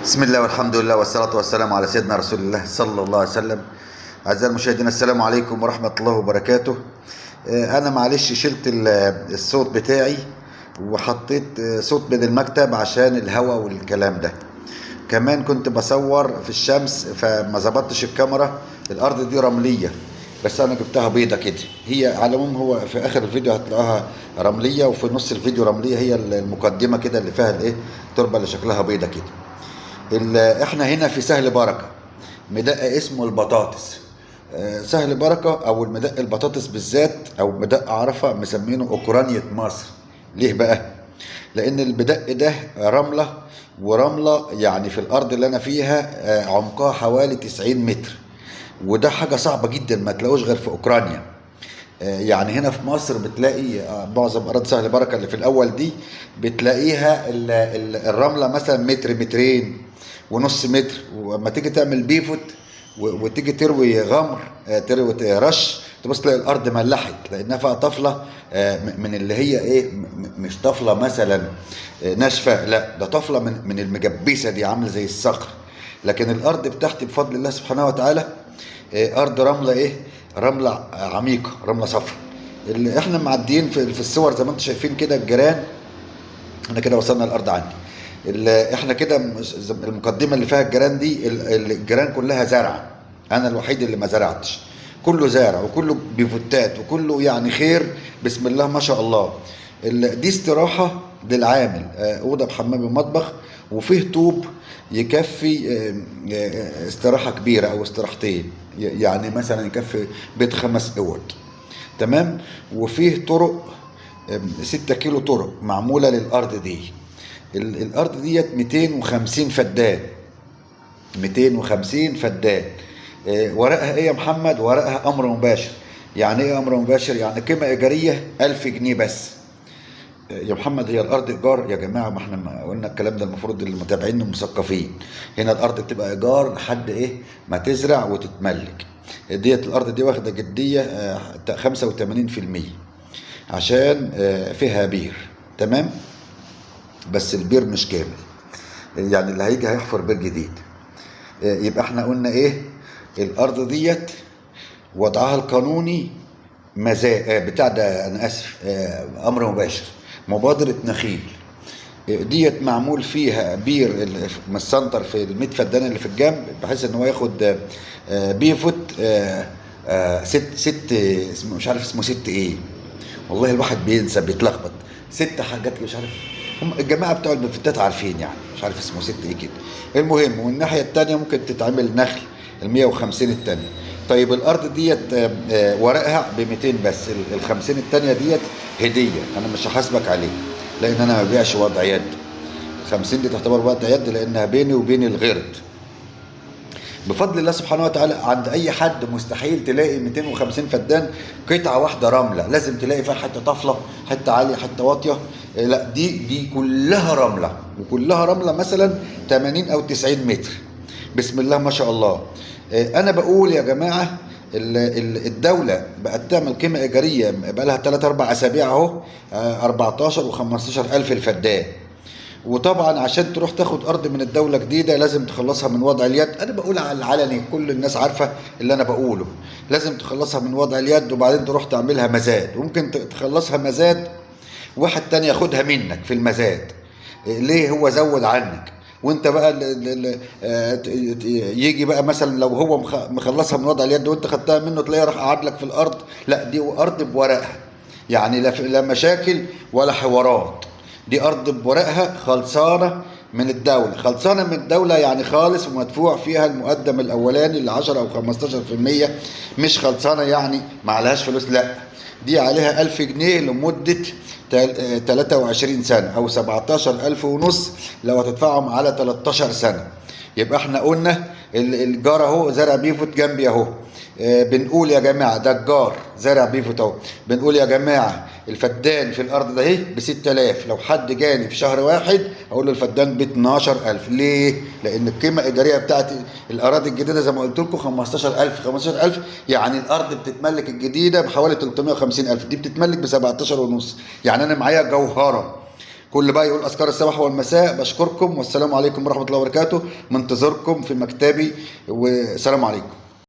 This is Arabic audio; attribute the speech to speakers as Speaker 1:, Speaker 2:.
Speaker 1: بسم الله والحمد لله والصلاة والسلام على سيدنا رسول الله صلى الله عليه وسلم. أعزائي المشاهدين، السلام عليكم ورحمة الله وبركاته. أنا معلش شلت الصوت بتاعي وحطيت صوت من المكتب عشان الهواء والكلام ده. كمان كنت بصور في الشمس فما ظبطتش الكاميرا. الأرض دي رملية بس أنا جبتها بيضة كده. هي على العموم هو في آخر الفيديو هتلاقوها رملية وفي نص الفيديو رملية، هي المقدمة كده اللي فيها التربة اللي شكلها بيضة كده. احنا هنا في سهل بركة، مدق اسمه البطاطس. سهل بركة او المدق البطاطس بالذات او مدق عرفة مسمينه اوكرانية مصر. ليه بقى؟ لان المدق ده رملة، ورملة يعني في الارض اللي انا فيها عمقها حوالي 90 متر، وده حاجة صعبة جدا ما تلاقوش غير في اوكرانيا. يعني هنا في مصر بتلاقي معظم اراضي سهل بركة اللي في الاول دي بتلاقيها الرملة مثلا متر مترين ونص متر، واما تيجي تعمل بيفوت وتيجي تروي غمر تروي رش تبص تلاقي الارض ملحت لانها فيها طفله من اللي هي ايه، مش طفله مثلا ناشفه، لا ده طفله من المجبسه دي عامله زي الصخر. لكن الارض بتاعتي بفضل الله سبحانه وتعالى ارض رمله ايه، رمله عميقه، رمله صفراء. اللي احنا معديين في الصور زي ما انتم شايفين كده الجيران. احنا كده وصلنا الارض عندي. احنا كده المقدمه اللي فيها الجيران دي، الجيران كلها زرع، انا الوحيد اللي ما زرعتش. كله زارع وكله بيفوتات وكله يعني خير، بسم الله ما شاء الله. دي استراحه للعامل، اوضه بحمام ومطبخ وفيه طوب يكفي استراحه كبيره او استراحتين، يعني مثلا يكفي بيت 5 اوض. تمام. وفيه طرق 6 كيلو طرق معموله للارض دي. الارض ديت 250 فدان، 250 فدان. ورقها ايه يا محمد؟ ورقها امر مباشر. يعني ايه امر مباشر؟ يعني قيمه ايجاريه 1000 جنيه بس. يا محمد هي الارض ايجار يا جماعه؟ ما احنا قلنا الكلام ده المفروض المتابعين المثقفين. هنا الارض بتبقى ايجار لحد ايه ما تزرع وتتملك. ديت الارض دي واخده جديه 85% عشان فيها بير. تمام. بس البير مش كامل، يعني اللي هيجي هيحفر بير جديد. يبقى احنا قلنا ايه؟ الارض ديت وضعها القانوني بتاع ده، انا اسف، امر مباشر، مبادرة نخيل. ديت معمول فيها بير متسنتر في ال100 فدان اللي في الجنب، بحيث ان هو ياخد بيفوت ست اسمه مش عارف اسمه ست ايه، والله الواحد بينسى بيتلخبط. 6 حاجات مش عارف، هم الجماعه بتوع البفتات عارفين، يعني مش عارف اسمه 6 ايه كده. المهم، والناحيه الثانيه ممكن تتعمل نخل ال 150 الثانيه. طيب الارض ديت ورقها ب 200 بس، ال 50 الثانيه ديت هديه، انا مش هحاسبك عليه لان انا ما ببيعش وضع يد. ال 50 دي تعتبر وضع يد لانها بيني وبين الغرد. بفضل الله سبحانه وتعالى عند اي حد مستحيل تلاقي 250 فدان قطعه واحده رمله، لازم تلاقي فيها حته طفله، حته عاليه، حته واطيه. لا، دي كلها رمله، وكلها رمله مثلا 80 او 90 متر. بسم الله ما شاء الله. انا بقول يا جماعه الدوله بقت تعمل قيمه ايجاريه بقى لها 3 4 اسابيع اهو، 14 و15 الف الفدان. وطبعا عشان تروح تاخد ارض من الدوله جديده لازم تخلصها من وضع اليد. انا بقول على العلني، كل الناس عارفه اللي انا بقوله. لازم تخلصها من وضع اليد وبعدين تروح تعملها مزاد. ممكن تخلصها مزاد، واحد تاني ياخدها منك في المزاد. ليه؟ هو زود عنك، وانت بقى يجي بقى مثلا لو هو مخلصها من وضع اليد وانت خدتها منه تلاقيه راح قعد لك في الارض. لا، دي ارض بورقها، يعني لا مشاكل ولا حوارات. دي ارض بورقها خلصانه من الدوله، خلصانه من الدوله يعني خالص، ومدفوع فيها المقدم الاولاني ل 10 او 15%. مش خلصانه يعني ما عليهاش فلوس، لا، دي عليها 1000 جنيه لمده 23 سنه او 17,500 لو هتدفعهم على 13 سنه. يبقى احنا قلنا الجار اهو زرع بيفوت جنبي اهو. بنقول يا جماعه ده الجار زرع بيفوت اهو. بنقول يا جماعه الفدان في الارض ده اهي ب 6000. لو حد جاني في شهر واحد اقول له الفدان ب 12000. ليه؟ لان القيمه الايجاريه بتاعت الاراضي الجديده زي ما قلت لكم 15000. 15000 يعني الارض بتتملك الجديده بحوالي 350000، دي بتتملك ب 17 ونص. يعني انا معايا جوهره كل بقى يقول اذكار الصباح والمساء. بشكركم والسلام عليكم ورحمه الله وبركاته، منتظركم في مكتبي، والسلام عليكم.